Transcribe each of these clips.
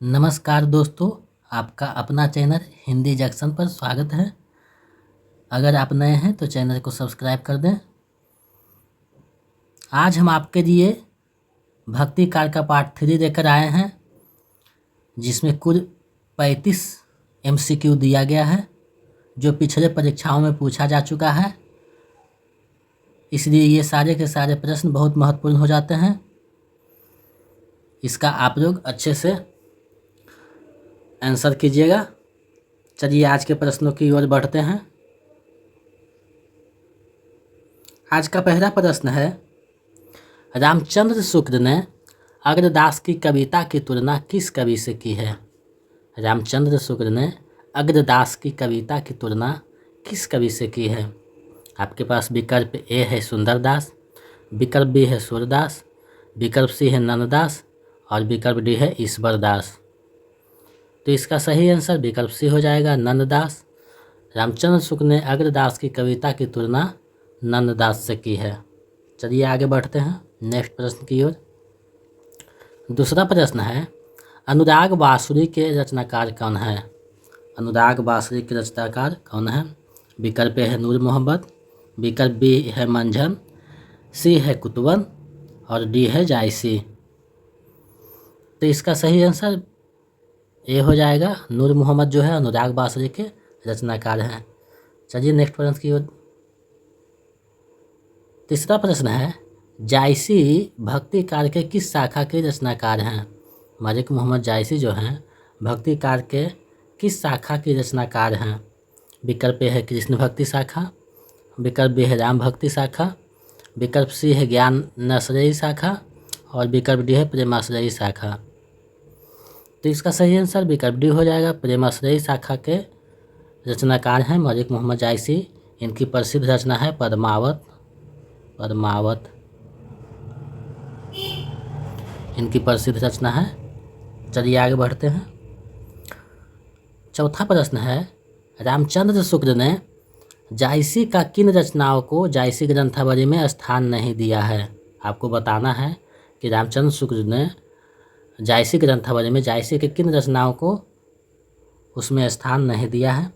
नमस्कार दोस्तों, आपका अपना चैनल हिंदी जंक्शन पर स्वागत है। अगर आप नए हैं तो चैनल को सब्सक्राइब कर दें। आज हम आपके लिए भक्ति कार का पार्ट 3 लेकर आए हैं, जिसमें कुल 35 MCQ दिया गया है, जो पिछले परीक्षाओं में पूछा जा चुका है। इसलिए ये सारे के सारे प्रश्न बहुत महत्वपूर्ण हो जाते हैं। इसका आप लोग अच्छे से आंसर कीजिएगा। चलिए आज के प्रश्नों की ओर बढ़ते हैं। आज का पहला प्रश्न है, रामचंद्र शुक्ल ने अग्रदास की कविता की तुलना किस कवि से की है? रामचंद्र शुक्ल ने अग्रदास की कविता की तुलना किस कवि से की है? आपके पास विकल्प ए है सुंदरदास, विकल्प बी है सूरदास, विकल्प सी है नंददास और विकल्प डी है ईश्वरदास। तो इसका सही आंसर विकल्प सी हो जाएगा, नंददास। रामचंद्र शुक्ल ने अग्रदास की कविता की तुलना नंददास से की है। चलिए आगे बढ़ते हैं नेक्स्ट प्रश्न की ओर। दूसरा प्रश्न है, अनुराग बांसुरी के रचनाकार कौन है? अनुराग बांसुरी के रचनाकार कौन है? विकल्प ए है नूर मोहम्मद, विकल्प बी है मंझन, सी है कुतुबन और डी है जायसी। तो इसका सही आंसर ए हो जाएगा, नूर मोहम्मद जो है अनुराग बांसुरी के रचनाकार हैं। चलिए नेक्स्ट प्रश्न की ओर। तीसरा प्रश्न है, जायसी भक्ति कार के किस शाखा के रचनाकार हैं? मलिक मोहम्मद जायसी जो हैं भक्ति कार के किस शाखा के रचनाकार हैं? विकल्प ए है कृष्ण भक्ति शाखा, विकल्प बी है राम भक्ति शाखा, विकल्प सी है ज्ञान नश्रयी शाखा और विकल्प डी है प्रेमाश्रयी शाखा। तो इसका सही आंसर विकल्प डी हो जाएगा, प्रेमाश्रयी शाखा के रचनाकार हैं मलिक मोहम्मद जायसी। इनकी प्रसिद्ध रचना है पद्मावत। इनकी प्रसिद्ध रचना है। चलिए आगे बढ़ते हैं। चौथा प्रश्न है, रामचंद्र शुक्ल ने जायसी का किन रचनाओं को जायसी ग्रंथावली में स्थान नहीं दिया है? आपको बताना है कि रामचंद्र शुक्ल ने जायसी ग्रंथावली में जायसी के किन रचनाओं को उसमें स्थान नहीं दिया है।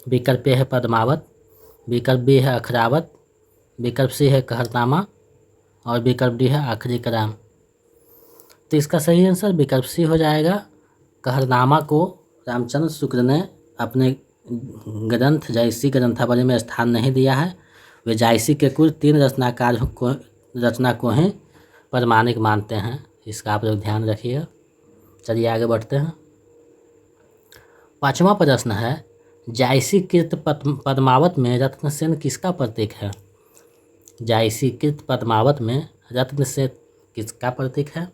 विकल्प ए है पद्मावत, विकल्प बी है अखरावत, विकल्प सी है कहरनामा और विकल्प डी है आखिरी कलाम। तो इसका सही आंसर विकल्प सी हो जाएगा, कहरनामा को रामचंद्र शुक्ल ने अपने ग्रंथ जायसी ग्रंथावली में स्थान नहीं दिया है। वे जायसी के कुल 3 रचना को ही प्रमाणिक मानते हैं। इसका आप लोग ध्यान रखिएगा। चलिए आगे बढ़ते हैं। पांचवा प्रश्न है, जायसी कृत पद्मावत में रत्नसेन किसका प्रतीक है? जायसी कृत पद्मावत में रत्नसेन किसका प्रतीक है?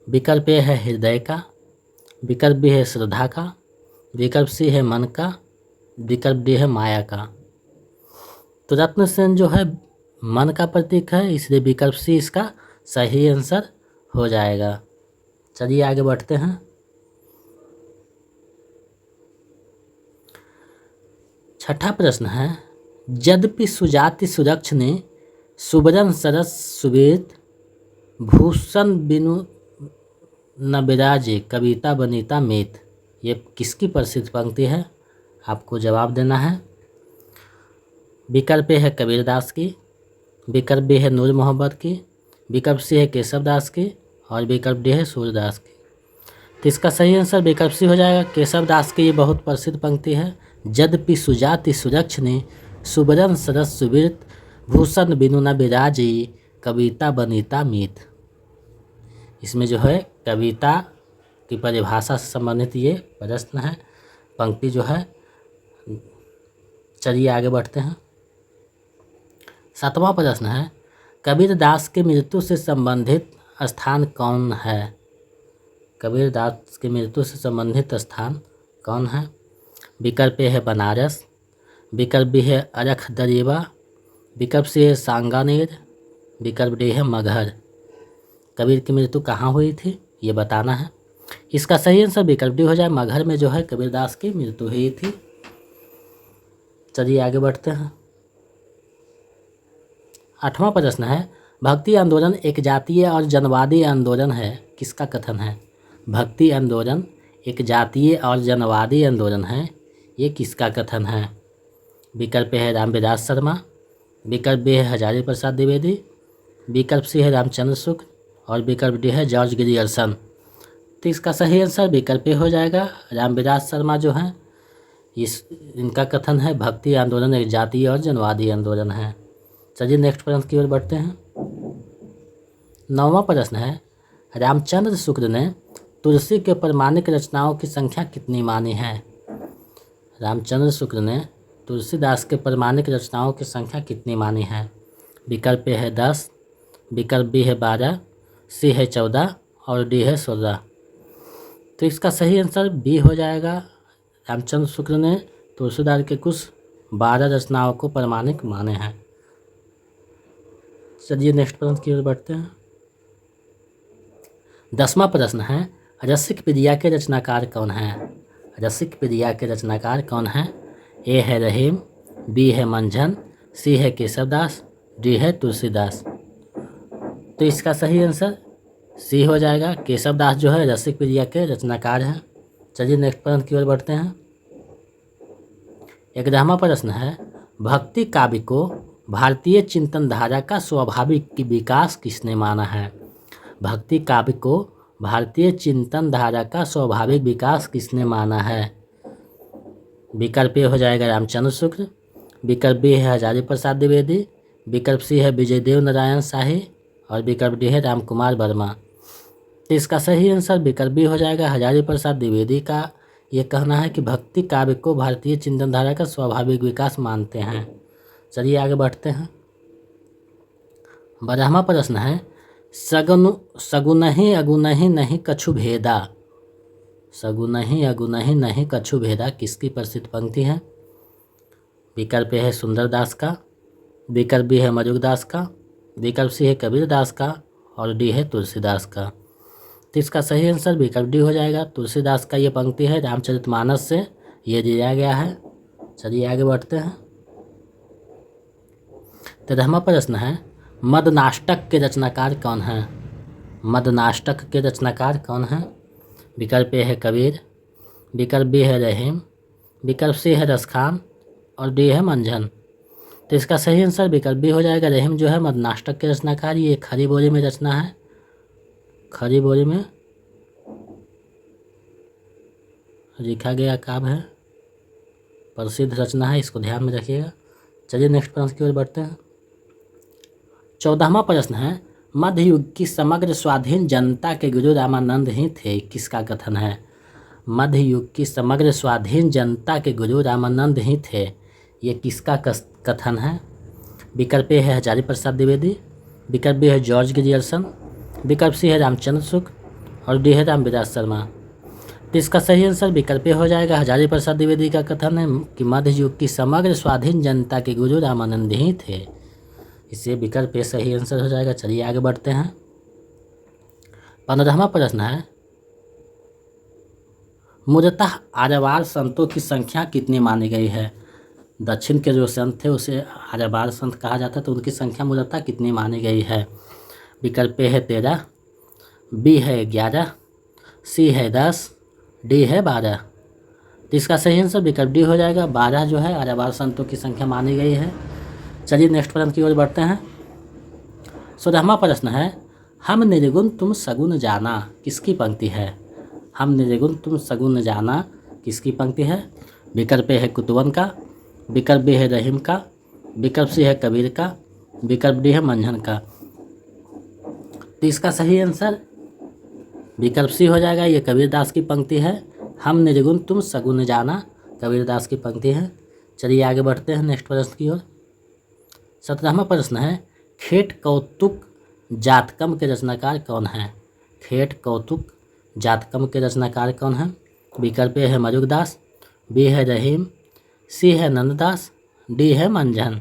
विकल्प ए है हृदय का, विकल्प बी है श्रद्धा का, विकल्प सी है मन का, विकल्प डी है माया का। तो रत्नसेन जो है मन का प्रतीक है, इसलिए विकल्प सी इसका सही आंसर हो जाएगा। चलिए आगे बढ़ते हैं। छठा प्रश्न है, यद्यपि सुजाति सुरक्ष ने सुबरन सरस सुबेत भूषण बिनु न बिराजे कविता बनीता मेत। ये किसकी प्रसिद्ध पंक्ति है? आपको जवाब देना है। विकल्प ए है कबीरदास की, विकल्प बी है नूर मोहम्मद की, विकल्प सी है केशवदास की और विकल्प डी है सूरदास की। तो इसका सही आंसर विकल्प सी हो जाएगा, केशवदास की ये बहुत प्रसिद्ध पंक्ति है। यद्यपि सुजाति सुरक्ष ने सुबरन सरस सुबीरत भूषण बिनु न बिराजी कविता बनीता मीत। इसमें जो है कविता की परिभाषा से संबंधित ये प्रश्न है, पंक्ति जो है। चलिए आगे बढ़ते हैं। सातवां प्रश्न है, कबीरदास के मृत्यु से संबंधित स्थान कौन है? कबीरदास के मृत्यु से संबंधित स्थान कौन है? विकल्प ए है बनारस, विकल्प बी है अरख दरीबा, विकल्प सी है सांगानेर, विकल्प डी है मगहर। कबीर की मृत्यु कहाँ हुई थी ये बताना है। इसका सही आंसर विकल्प डी हो जाए, मगहर में जो है कबीरदास की मृत्यु हुई थी। चलिए आगे बढ़ते हैं। आठवां प्रश्न है, भक्ति आंदोलन एक जातीय और जनवादी आंदोलन है, किसका कथन है? भक्ति आंदोलन एक जातीय और जनवादी आंदोलन है, ये किसका कथन है? विकल्प ए है रामविलास शर्मा, विकल्प बी है हजारी प्रसाद द्विवेदी, विकल्प सी है रामचंद्र शुक्ल और विकल्प डी है जॉर्ज ग्रियर्सन। तो इसका सही आंसर विकल्प ए हो जाएगा। रामविलास शर्मा जो हैं इनका कथन है भक्ति आंदोलन एक जातीय और जनवादी आंदोलन है। चलिए नेक्स्ट प्रश्न की ओर बढ़ते हैं। 9वां प्रश्न है, रामचंद्र शुक्ल ने तुलसी के प्रमाणिक रचनाओं की संख्या कितनी मानी है? रामचंद्र शुक्ल ने तुलसीदास के प्रमाणिक रचनाओं की संख्या कितनी मानी है? विकल्प ए है 10, विकल्प बी है 12, सी है 14 और डी है 16। तो इसका सही आंसर बी हो जाएगा। रामचंद्र शुक्ल ने तुलसीदास के कुछ 12 रचनाओं को प्रमाणिक माने हैं। चलिए नेक्स्ट प्रश्न की ओर बढ़ते हैं। 10वां प्रश्न है, रसिक विद्या के रचनाकार कौन हैं? रसिक विद्या के रचनाकार कौन हैं? ए है रहीम, बी है मंझन, सी है केशवदास, डी है तुलसीदास। तो इसका सही आंसर सी हो जाएगा। केशवदास जो है रसिक विद्या के रचनाकार हैं। चलिए नेक्स्ट प्रश्न की ओर बढ़ते हैं। 11वां प्रश्न है, भक्ति काव्य को भारतीय चिंतन धारा का स्वाभाविक विकास किसने माना है? भक्ति काव्य को भारतीय चिंतन धारा का स्वाभाविक विकास किसने माना है? विकल्प ए हो जाएगा रामचंद्र शुक्ल, विकल्प बी है हजारी प्रसाद द्विवेदी, विकल्प सी है विजयदेव नारायण शाही और विकल्प डी है रामकुमार वर्मा। तो इसका सही आंसर विकल्प बी हो जाएगा। हजारी प्रसाद द्विवेदी का ये कहना है कि भक्ति काव्य को भारतीय चिंतन धारा का स्वाभाविक विकास मानते हैं। चलिए आगे बढ़ते हैं। 12वां प्रश्न है, सगुनहि अगुनहि नहीं कछु भेदा। सगुनहि अगुनहि नहीं कछु भेदा किसकी प्रसिद्ध पंक्ति है? विकल्प ए है सुंदरदास का, विकल्प बी है मरुगदास का, विकल्प सी है कबीरदास का और डी है तुलसीदास का। तो इसका सही आंसर विकल्प डी हो जाएगा। तुलसीदास का ये पंक्ति है रामचरितमानस से ये दिया गया है। चलिए आगे बढ़ते हैं। 13वां प्रश्न है, मदनाष्टक के रचनाकार कौन हैं? मदनाष्टक के रचनाकार कौन हैं? विकल्प ए है कबीर, विकल्प बी है रहीम, विकल्प सी है रसखान और डी है मंझन। तो इसका सही आंसर विकल्प बी हो जाएगा। रहीम जो है मदनाष्टक के रचनाकार, ये खरी बोली में रचना है। खरी बोली में लिखा गया काव्य है, प्रसिद्ध रचना है, इसको ध्यान में रखिएगा। चलिए नेक्स्ट प्रश्न की ओर बढ़ते हैं। 14वां प्रश्न है, मध्य युग की समग्र स्वाधीन जनता के गुरु रामानंद ही थे, किसका कथन है? मध्य युग की समग्र स्वाधीन जनता के गुरु रामानंद ही थे, ये किसका कथन है? विकल्प ए है हजारी प्रसाद द्विवेदी, विकल्प बी है जॉर्ज ग्रियर्सन, विकल्प सी है रामचंद्र शुक्ल और डी है रामविलास शर्मा। तो इसका सही आंसर विकल्प ए हो जाएगा। हजारी प्रसाद द्विवेदी का कथन है कि मध्य युग की समग्र स्वाधीन जनता के गुरु रामानंद ही थे, इससे विकल्प ए सही आंसर हो जाएगा। चलिए आगे बढ़ते हैं। 15वां प्रश्न है, मूलतः आर्यवार संतों की संख्या कितनी मानी गई है? दक्षिण के जो संत थे उसे आर्यवार संत कहा जाता है, तो उनकी संख्या मूलतः कितनी मानी गई है? विकल्प ए है 13, बी है 11, सी है 10, डी है 12। तो इसका सही आंसर विकल्प डी हो जाएगा। 12 जो है आर्यवार संतों की संख्या मानी गई है। चलिए नेक्स्ट प्रश्न की ओर बढ़ते हैं। 16वां प्रश्न है, हम निर्गुण तुम सगुन जाना किसकी पंक्ति है? हम निर्गुण तुम सगुन जाना किसकी पंक्ति है? विकल्प ए है कुतुबन का, विकल्प बी है रहीम का, विकल्प सी है कबीर का, विकल्प डी है मंझन का। तो इसका सही आंसर विकल्प सी हो जाएगा। ये कबीरदास की पंक्ति है। हम निर्गुण तुम सगुन जाना कबीरदास की पंक्ति है। चलिए आगे बढ़ते हैं नेक्स्ट प्रश्न की ओर। 17वां प्रश्न है, खेट कौतुक जातकम के रचनाकार कौन है? खेट कौतुक जातकम के रचनाकार कौन है? विकल्प ए है मरुगदास, बी है रहीम, सी है नंददास, डी है मंझन।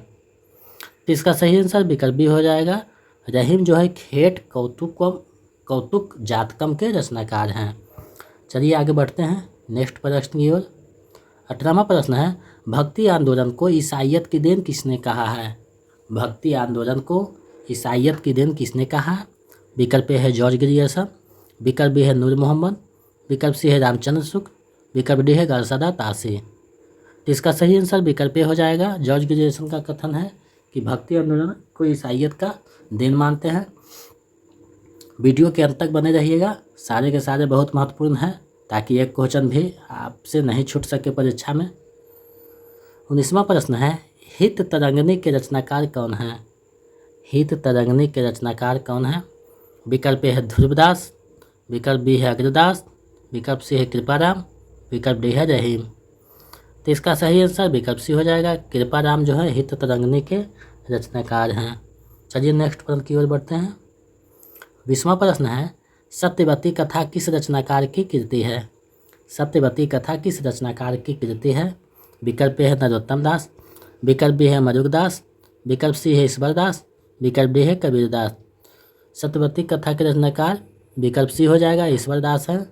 तो इसका सही आंसर विकल्प बी हो जाएगा। रहीम जो है खेट कौतुक जातकम के रचनाकार हैं। चलिए आगे बढ़ते हैं नेक्स्ट प्रश्न की ओर। 18वां प्रश्न है, भक्ति आंदोलन को ईसाइयत की देन किसने कहा है? भक्ति आंदोलन को ईसाइयत की देन किसने कहा? विकल्प ए है जॉर्ज ग्रियर्सन, विकल्प बी है नूर मोहम्मद, विकल्प सी है रामचंद्र शुक्ल, विकल्प डी है गरसदा तासी। तो इसका सही आंसर विकल्प ए हो जाएगा। जॉर्ज ग्रेजुएशन का कथन है कि भक्ति आंदोलन को ईसाइयत का देन मानते हैं। वीडियो के अंत तक बने रहिएगा, सारे के सारे बहुत महत्वपूर्ण हैं ताकि एक क्वेश्चन भी आपसे नहीं छूट सके परीक्षा में। 19वां प्रश्न है, हित तरंगिणी के रचनाकार कौन है? हित तरंगिणी के रचनाकार कौन है? विकल्प ए है ध्रुवदास, विकल्प बी है अग्रदास, विकल्प सी है कृपाराम, विकल्प डी है रहीम। तो इसका सही आंसर विकल्प सी हो जाएगा। कृपाराम जो है हित तरंगिणी के रचनाकार हैं। चलिए नेक्स्ट प्रश्न की ओर बढ़ते हैं। 20वां प्रश्न है, सत्यवती कथा किस रचनाकार की कृति है? सत्यवती कथा किस रचनाकार की कृति है? विकल्प ए है नरोत्तम दास, विकल्प बी है मरुगदास, विकल्प सी है ईश्वरदास, विकल्प डी है कबीरदास। सत्यवती कथा के रचनाकार विकल्प सी हो जाएगा, ईश्वरदास है।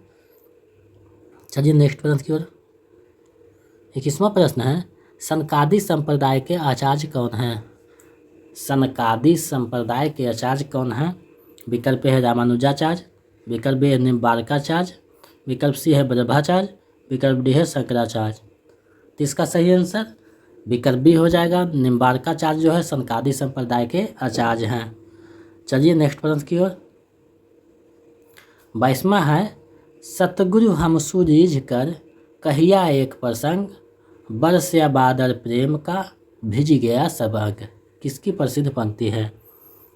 चलिए नेक्स्ट प्रश्न की ओर। 21वां प्रश्न है, सनकादि संप्रदाय के आचार्य कौन हैं? सनकादि संप्रदाय के आचार्य कौन हैं? विकल्प ए है रामानुजाचार्य, विकल्प बी है निम्बार्काचार्य, विकल्प सी है वल्लभाचार्य, विकल्प डी है शंकराचार्य। तो इसका सही आंसर विकल्प बी हो जाएगा। निम्बार्काचार्य जो है सनकादि संप्रदाय के आचार्य हैं। चलिए नेक्स्ट प्रश्न की ओर। 22वां है, सतगुरु हम सूरीझ कर कहिया एक प्रसंग, बरस या बादल प्रेम का भिज गया सब अंग। किसकी प्रसिद्ध पंक्ति है?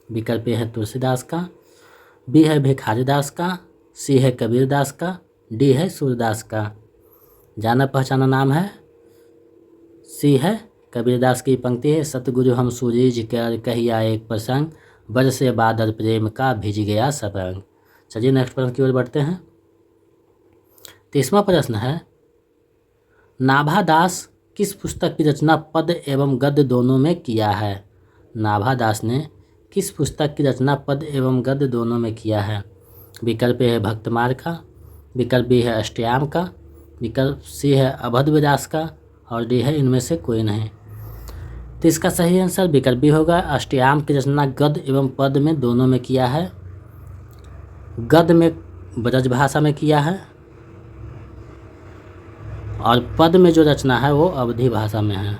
विकल्प ए है तुलसीदास का, बी है भिखारीदास का, सी है कबीरदास का, डी है सूरदास का। जाना पहचाना नाम है, सी है कबीरदास की पंक्ति है, सतगुरु हम सूरीझ कर कहिया एक प्रसंग, बरसे बादल प्रेम का भिज गया सब अंग। चलिए नेक्स्ट प्रश्न की ओर बढ़ते हैं। 23वां प्रश्न है, नाभादास किस पुस्तक की रचना पद एवं गद्य दोनों में किया है? नाभादास ने किस पुस्तक की रचना पद एवं गद्य दोनों में किया है? विकल्प ए है भक्तमार का, विकल्प बी है अष्टयाम का, विकल्प सी है अभद्रदास का और डी है इनमें से कोई नहीं। तो इसका सही आंसर विकल्प बी होगा। अष्टयाम की रचना गद्य एवं पद में दोनों में किया है। गद्य में ब्रज भाषा में किया है और पद में जो रचना है वो अवधी भाषा में है।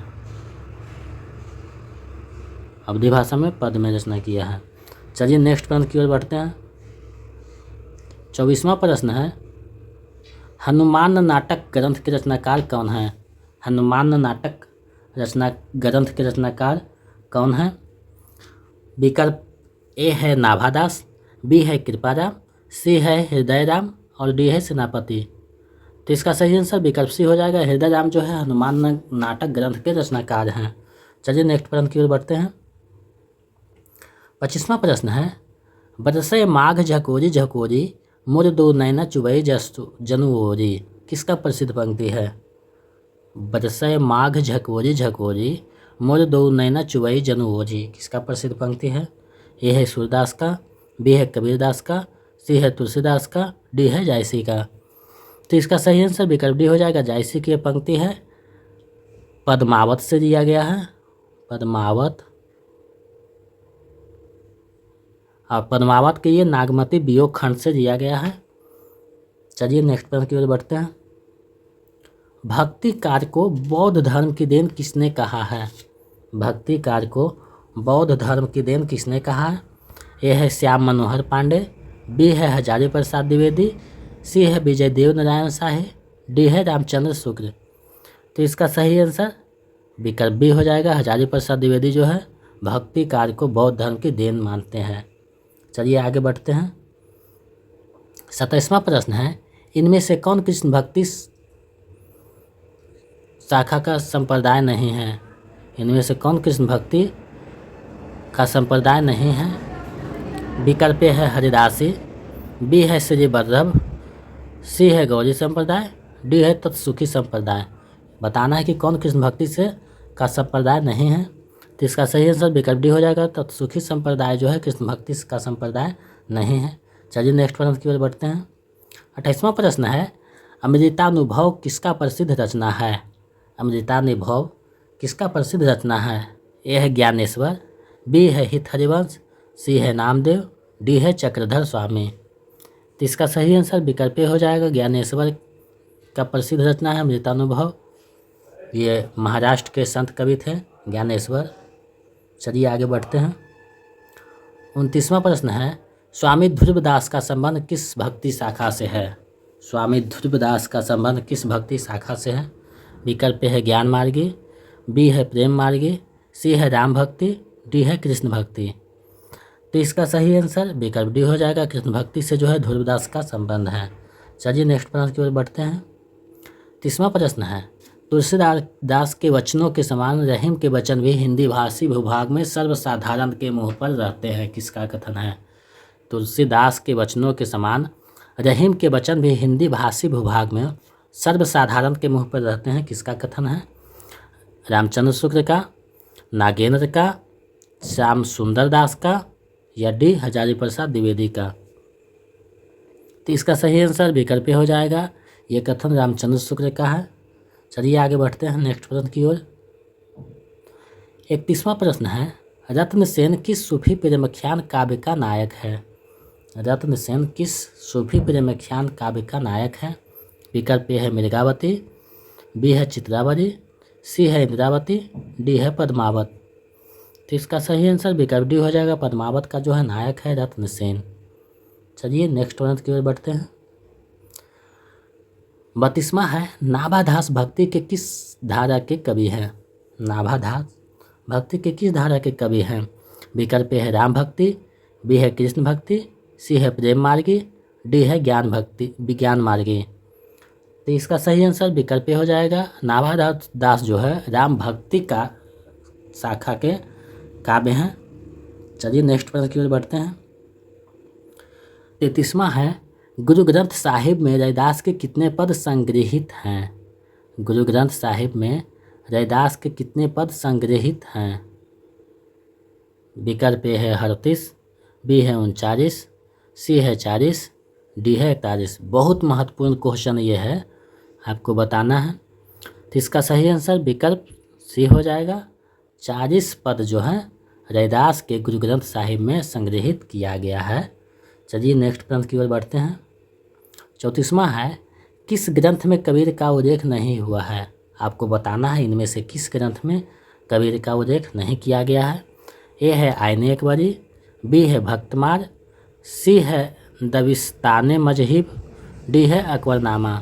अवधी भाषा में पद में रचना किया है। चलिए नेक्स्ट प्रश्न की ओर बढ़ते हैं। 24वां प्रश्न है, हनुमान नाटक ग्रंथ के रचनाकार कौन है? हनुमान नाटक रचना ग्रंथ के रचनाकार कौन है? विकल्प ए है नाभादास, बी है कृपाराम, सी है हृदयराम और डी है सेनापति। तो इसका सही आंसर विकल्प सी हो जाएगा। हृदयराम जो है हनुमान नाटक ग्रंथ के रचनाकार हैं। चलिए नेक्स्ट प्रश्न की ओर बढ़ते हैं। 25वां प्रश्न है, बरसे माघ झकोरी झकोरी मोर दो नैना चुबई जनु ओरी। किसका प्रसिद्ध पंक्ति है? बरसे माघ झकोरी झकोरी मोर दो नैना चुबई जनु ओरी। किसका प्रसिद्ध पंक्ति है? ए है सूरदास का, बी है कबीरदास का, सी है तुलसीदास का, डी है जायसी का। तो इसका सही आंसर विकल्प डी हो जाएगा। जायसी की पंक्ति है पद्मावत से दिया गया है, पद्मावत, और पद्मावत के ये नागमती वियोग खंड से दिया गया है। चलिए नेक्स्ट प्रश्न की ओर बढ़ते हैं। भक्ति कार्य को बौद्ध धर्म की देन किसने कहा है? भक्ति कार्य को बौद्ध धर्म की देन किसने कहा है? ए है श्याम मनोहर पांडे, बी है हजारी प्रसाद द्विवेदी, सी है विजय देव नारायण शाही, डी है रामचंद्र शुक्ल। तो इसका सही आंसर विकल्प बी हो जाएगा। हजारी प्रसाद द्विवेदी जो है भक्ति कार्य को बौद्ध धर्म की देन मानते हैं। चलिए आगे बढ़ते हैं। 27वां प्रश्न है, इनमें से कौन कृष्ण भक्ति शाखा का संप्रदाय नहीं है? इनमें से कौन कृष्ण भक्ति का संप्रदाय नहीं है? विकल्प ए है हरिदासी, बी है श्री वल्लभ, सी है गौरी संप्रदाय, डी है तत्सुखी संप्रदाय। बताना है कि कौन कृष्ण भक्ति से का संप्रदाय नहीं है। तो इसका सही आंसर विकल्प डी हो जाएगा। तत्सुखी संप्रदाय जो है कृष्ण भक्ति का संप्रदाय नहीं है। चलिए नेक्स्ट प्रश्न की ओर बढ़ते हैं। 28वां प्रश्न है, अमृतानुभव किसका प्रसिद्ध रचना है? अमृतानुभव किसका प्रसिद्ध रचना है? ए है ज्ञानेश्वर, बी है हित हरिवंश, सी है नामदेव, डी है चक्रधर स्वामी। तो इसका सही आंसर विकल्प ए हो जाएगा। ज्ञानेश्वर का प्रसिद्ध रचना है अमृतानुभव। ये महाराष्ट्र के संत कवि थे ज्ञानेश्वर। चलिए आगे बढ़ते हैं। 29वां प्रश्न है, स्वामी ध्रुवदास का संबंध किस भक्ति शाखा से है? स्वामी ध्रुवदास का संबंध किस भक्ति शाखा से है? विकल्प है ज्ञान मार्गी, बी है प्रेम मार्गी, सी है राम भक्ति, डी है कृष्ण भक्ति। तो इसका सही आंसर विकल्प डी हो जाएगा। कृष्ण भक्ति से जो है ध्रुवदास का संबंध है। चलिए नेक्स्ट प्रश्न की ओर बढ़ते हैं। 30वां प्रश्न है, तुलसीदास के वचनों के समान रहीम के वचन भी हिंदी भाषी भूभाग में सर्वसाधारण के मुंह पर रहते हैं, किसका कथन है? तुलसीदास के वचनों के समान रहीम के वचन भी हिंदी भाषी भूभाग में सर्वसाधारण के मुंह पर रहते हैं, किसका कथन है? रामचंद्र शुक्ल का, नागेंद्र का, श्याम सुंदर दास का या डी हजारी प्रसाद द्विवेदी का। तो इसका सही आंसर विकल्प हो जाएगा। ये कथन रामचंद्र शुक्ल का है। चलिए आगे बढ़ते हैं नेक्स्ट प्रश्न की ओर। 31वां प्रश्न है, रत्नसेन किस सूफी प्रेमाख्यान काव्य का नायक है? रत्नसेन किस सूफी प्रेमाख्यान काव्य का नायक है? विकल्प ए है मृगावती, बी है चित्रावली, सी है इंद्रावती, डी है पद्मावत। तो इसका सही आंसर विकल्प डी हो जाएगा। पद्मावत का जो है नायक है रत्नसेन। चलिए नेक्स्ट प्रश्न की ओर बढ़ते हैं। 32वां है, नाभादास भक्ति के किस धारा के कवि हैं? नाभादास भक्ति के किस धारा के कवि हैं? विकल्प ए है राम भक्ति, बी है कृष्ण भक्ति, सी है प्रेम मार्गी, डी है ज्ञान भक्ति विज्ञान मार्गी। तो इसका सही आंसर विकल्प ए हो जाएगा। नाभादास जो है राम भक्ति का शाखा के काव्य हैं। चलिए नेक्स्ट प्रश्न की ओर बढ़ते हैं। 33वां है, गुरु ग्रंथ साहिब में रैदास के कितने पद संग्रहित हैं? गुरु ग्रंथ साहिब में रैदास के कितने पद संग्रहित हैं? विकल्प ए है 38, बी है 39, सी है 40, डी है 41। बहुत महत्वपूर्ण क्वेश्चन ये है, आपको बताना है। तो इसका सही आंसर विकल्प सी हो जाएगा। 40 पद जो हैं रैदास के गुरु ग्रंथ साहिब में संग्रहित किया गया है। चलिए नेक्स्ट प्रश्न की ओर बढ़ते हैं। 34वां है, किस ग्रंथ में कबीर का उल्लेख नहीं हुआ है? आपको बताना है इनमें से किस ग्रंथ में कबीर का उल्लेख नहीं किया गया है। ए है आईने अकबरी, बी है भक्तमार, सी है दबिस्ताने मजहिब, डी है अकबरनामा।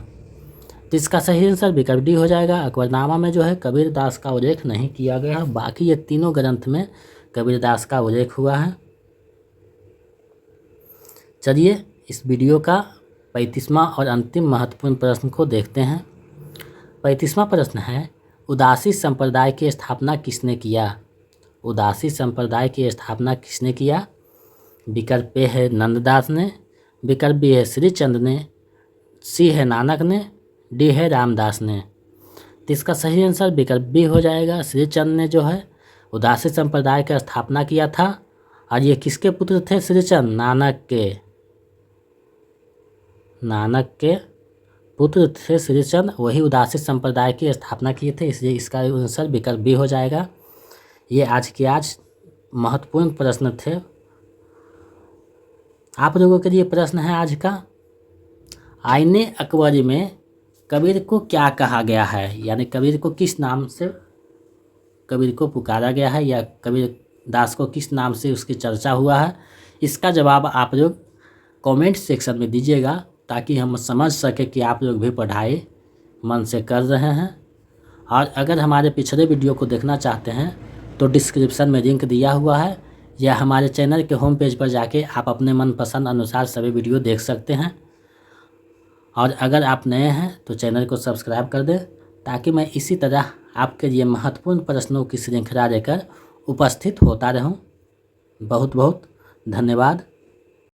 तो इसका सही आंसर विकल्प डी हो जाएगा। अकबरनामा में जो है कबीर दास का उल्लेख नहीं किया गया है। बाकी ये तीनों ग्रंथ में कबीर दास का उल्लेख हुआ है। चलिए इस वीडियो का 35वां और अंतिम महत्वपूर्ण प्रश्न को देखते हैं। 35वां प्रश्न है, उदासी संप्रदाय की स्थापना किसने किया? उदासी संप्रदाय की स्थापना किसने किया? विकल्प ए है नंददास ने, विकल्प बी है श्रीचंद ने, सी है नानक ने, डी है रामदास ने। तो इसका सही आंसर विकल्प बी हो जाएगा। श्रीचंद ने जो है उदासी संप्रदाय का स्थापना किया था। और ये किसके पुत्र थे? श्रीचंद नानक के पुत्र थे श्रीचंद, वही उदासी संप्रदाय की स्थापना किए थे। इसलिए इसका आंसर विकल्प बी हो जाएगा। ये आज महत्वपूर्ण प्रश्न थे। आप लोगों के लिए प्रश्न है आज का, आईने अकबरी में कबीर को क्या कहा गया है? यानी कबीर को किस नाम से कबीर को पुकारा गया है, या कबीर दास को किस नाम से उसकी चर्चा हुआ है? इसका जवाब आप लोग कमेंट सेक्शन में दीजिएगा, ताकि हम समझ सके कि आप लोग भी पढ़ाई मन से कर रहे हैं। और अगर हमारे पिछले वीडियो को देखना चाहते हैं तो डिस्क्रिप्शन में लिंक दिया हुआ है, या हमारे चैनल के होम पेज पर जाके आप अपने मनपसंद अनुसार सभी वीडियो देख सकते हैं। और अगर आप नए हैं तो चैनल को सब्सक्राइब कर दें, ताकि मैं इसी तरह आपके लिए महत्वपूर्ण प्रश्नों की श्रृंखला लेकर उपस्थित होता रहूं। बहुत बहुत धन्यवाद।